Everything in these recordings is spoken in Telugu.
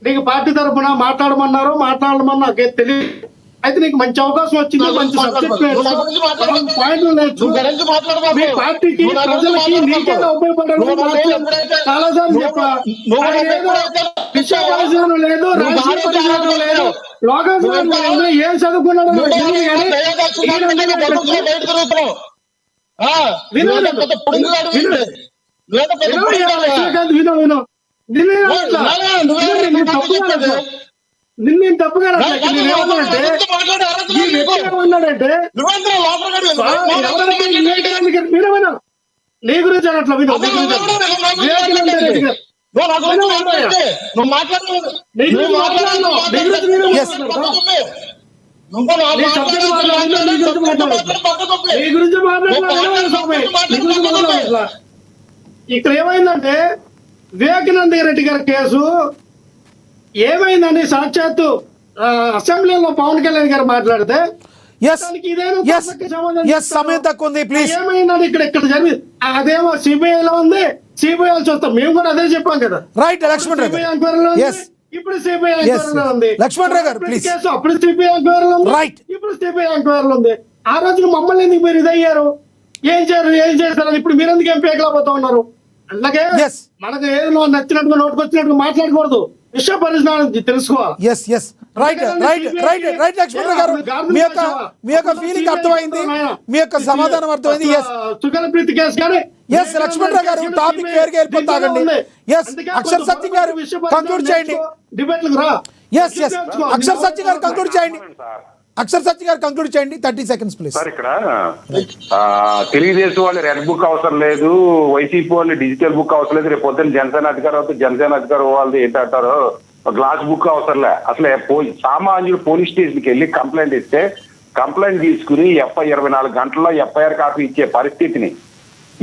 నీకు పార్టీ తరఫున మాట్లాడమన్నా నాకే తెలియదు. అయితే నీకు మంచి అవకాశం వచ్చింది, మంచి సబ్జెక్ట్ పాయింట్లు నేర్చు. మీ పార్టీకి ప్రజలకి నీకేలా ఉపయోగపడాలి చాలా సార్లు చెప్పా. విషయ పరిజ్ఞానం లేదు, రాజకీయ పరిజ్ఞానం లేదు, లోకాజ్ఞానం లేదు, ఏం చదువుకున్నాడో వినో నిన్ను తప్పుగా ఉన్నాడంటే నీ గురించి అట్లా వినో. ఇక్కడ ఏమైందంటే వివేకానంద రెడ్డి గారి కేసు ఏమైందని సాక్షాత్తు అసెంబ్లీలో పవన్ కళ్యాణ్ గారు మాట్లాడితే సమయం తక్కువ ఉంది, ప్లీజ్. ఏమైందని ఇక్కడ జరిగింది అదేమో సిబిఐలో ఉంది, సిబిఐ చూస్తాం. మేము కూడా అదే చెప్పాం కదా. రైట్ లక్ష్మణ్ సిబిఐ ఎంక్వైరీలో ఇప్పుడు సిబిఐ ఎంక్వైరీలో ఉంది. లక్ష్మణ్ రావు గారు ప్లీజ్. అప్పుడు సిబిఐ ఎంక్వైరీలో ఉంది, రైట్ ఇప్పుడు సిబిఐ ఎంక్వైరీలో ఉంది. ఆ రోజున మమ్మల్ని ఎందుకు మీరు ఇదయ్యారు, ఏం చేస్తారని ఇప్పుడు మీరు ఎందుకు ఎంపీ ఎక్కలేకపోతా ఉన్నారు? అలాగే మనకు ఏదో నచ్చినట్టుగా నోటుకొచ్చినట్టుగా మాట్లాడకూడదు, విషయ పరిజ్ఞానం తెలుసుకోవాలి. మీ యొక్క ఫీలింగ్ అర్థమైంది, మీ యొక్క సమాధానం అర్థమైంది. సుగలప్రీతి కేసు కానీ లక్ష్మణరావు గారు టాపిక్ వేరుగా వెళ్ళిపోతాగండి. అక్షర్ సత్యం గారు కంక్లూడ్ చేయండి. డిబేట్లకు రా. అక్షర్ సత్యం గారు కంక్లూడ్ చేయండి. అక్షర్ సత్య గారు కంక్లూడ్ చేయండి. 30 seconds ప్లీజ్. సార్ ఇక్కడ తెలుగుదేశం వాళ్ళు రెడ్ బుక్ అవసరం లేదు, వైసీపీ వాళ్ళు డిజిటల్ బుక్ అవసరం లేదు, రేపు పొద్దున్న జనసేన అధికారం వాళ్ళది ఏంటంటారో గ్లాస్ బుక్ అవసరంలే. అసలే సామాన్యులు పోలీస్ స్టేషన్కి వెళ్ళి కంప్లైంట్ ఇస్తే కంప్లైంట్ తీసుకుని 24 గంటల్లో ఎఫ్ఐఆర్ కాపీ ఇచ్చే పరిస్థితిని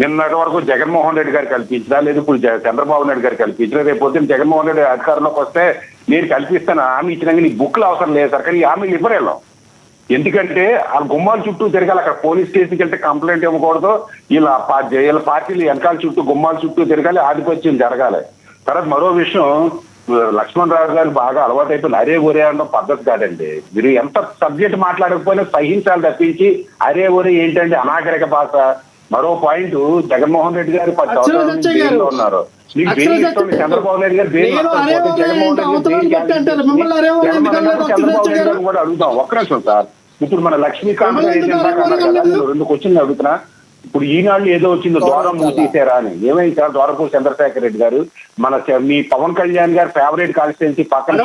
నిన్నటి వరకు జగన్మోహన్ రెడ్డి గారు కల్పించినా, లేదు ఇప్పుడు చంద్రబాబు నాయుడు గారు కల్పించినా, రేపు పొద్దున్న జగన్మోహన్ రెడ్డి అధికారంలోకి వస్తే నేను కల్పిస్తాను హామీ ఇచ్చినాక నీకు బుక్లు అవసరం లేదు సార్. కానీ ఈ హామీలు ఇవ్వరేళ్ళం. ఎందుకంటే ఆ గుమ్మాల చుట్టూ తిరగాలి. అక్కడ పోలీస్ స్టేషన్కి వెళ్తే కంప్లైంట్ ఇవ్వకూడదు, వీళ్ళ పార్టీలు వెనకాల చుట్టూ గుమ్మాల చుట్టూ తిరగాలి, ఆధిపత్యం జరగాలి. తర్వాత మరో విషయం, లక్ష్మణ్ రావు గారు బాగా అలవాటు అయిపోయింది అరే ఒరే అనడం పద్ధతి కాదండి. మీరు ఎంత సబ్జెక్ట్ మాట్లాడకపోయినా సహించాలి తప్పించి అరే ఒరే ఏంటంటే అనాగరిక భాష. మరో పాయింట్, జగన్మోహన్ రెడ్డి గారు 10 సంవత్సరాలు ఉన్నారు, మీకు బెయిల్ ఇస్తుంది చంద్రబాబు నాయుడు గారు బెయిల్ చంద్రబాబు నాయుడు గారు కూడా అడుగుతాం. ఒక్క నిమిషం సార్, ఇప్పుడు మన లక్ష్మీకాంత్ రెండు క్వశ్చన్లు అడుగుతున్నా. ఇప్పుడు ఈనాడు ఏదో వచ్చిందో ద్వారం మూసేసారా అని, ఏమైంది సార్? ద్వారపూడి చంద్రశేఖర్ రెడ్డి గారు మన మీ పవన్ కళ్యాణ్ గారి ఫేవరెట్ కాన్స్టిట్యున్సీ పక్కన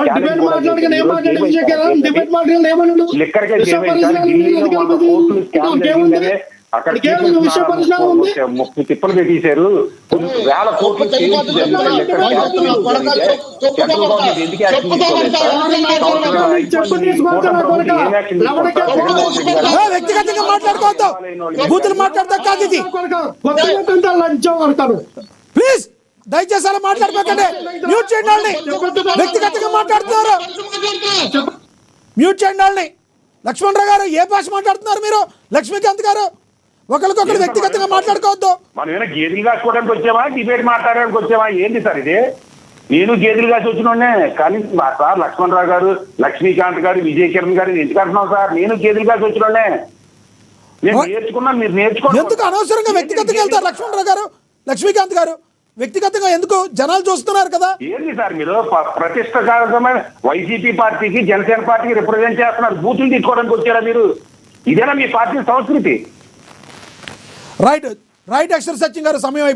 లిక్కర్కే ఏమైంది సార్? ఢిల్లీలో 100 కోట్లు స్కామ్ జరిగిందనే అక్కడ తిప్పలు పెట్టేశారు. వేల కోట్లు వ్యక్తిగతంగా మాట్లాడుకోవద్దు, బూతులు మాట్లాడతా కాదు ఇది. ప్లీజ్ దయచేసి అలా మాట్లాడుకోకండి. మ్యూట్ చేయండి వాళ్ళని. వ్యక్తిగతంగా మాట్లాడుతున్నారు, మ్యూట్ చేయండి వాళ్ళని. లక్ష్మణ్ రావు గారు ఏ భాష మాట్లాడుతున్నారు మీరు? లక్ష్మీకాంత్ గారు ఒకరికొకరు వ్యక్తిగతంగా మాట్లాడుకోవద్దు. మనం ఏమైనా గేదెలు కాసుకోవడానికి వచ్చామా, డిబేట్ మాట్లాడడానికి వచ్చామా? ఏంటి సార్ ఇది? నేను గేదెలు కాసి వచ్చినోడే, కానీ సార్ లక్ష్మణ్ రావు గారు, లక్ష్మీకాంత్ గారు, విజయ్ కిరణ్ గారు ఎందుకు అంటున్నాం సార్? నేను గేదెలు కాసి వచ్చినోడే, నేను నేర్చుకున్నాను, మీరు నేర్చుకోండి. ఎందుకు అనవసరంగా వ్యక్తిగతంగా వెళ్తారు లక్ష్మణ్ రావు గారు, లక్ష్మీకాంత్ గారు? వ్యక్తిగతంగా ఎందుకు? జనాలు చూస్తున్నారు కదా. ఏంటి సార్ మీరు ప్రతిష్టాత్మకమైన వైసీపీ పార్టీకి జనసేన పార్టీకి రిప్రజెంట్ చేస్తున్నారు, బూతులు తీసుకోవడానికి వచ్చారా మీరు? ఇదేనా మీ పార్టీ సంస్కృతి? రైట్ అక్షర్ సత్యం గారు, సమయం